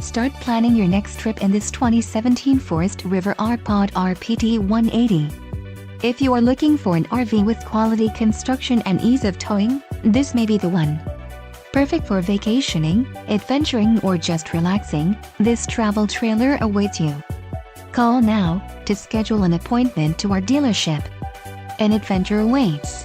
Start planning your next trip in this 2017 Forest River R-Pod RPT180. If you are looking for an RV with quality construction and ease of towing, this may be the one. Perfect for vacationing, adventuring or just relaxing, this travel trailer awaits you. Call now to schedule an appointment to our dealership. An adventure awaits.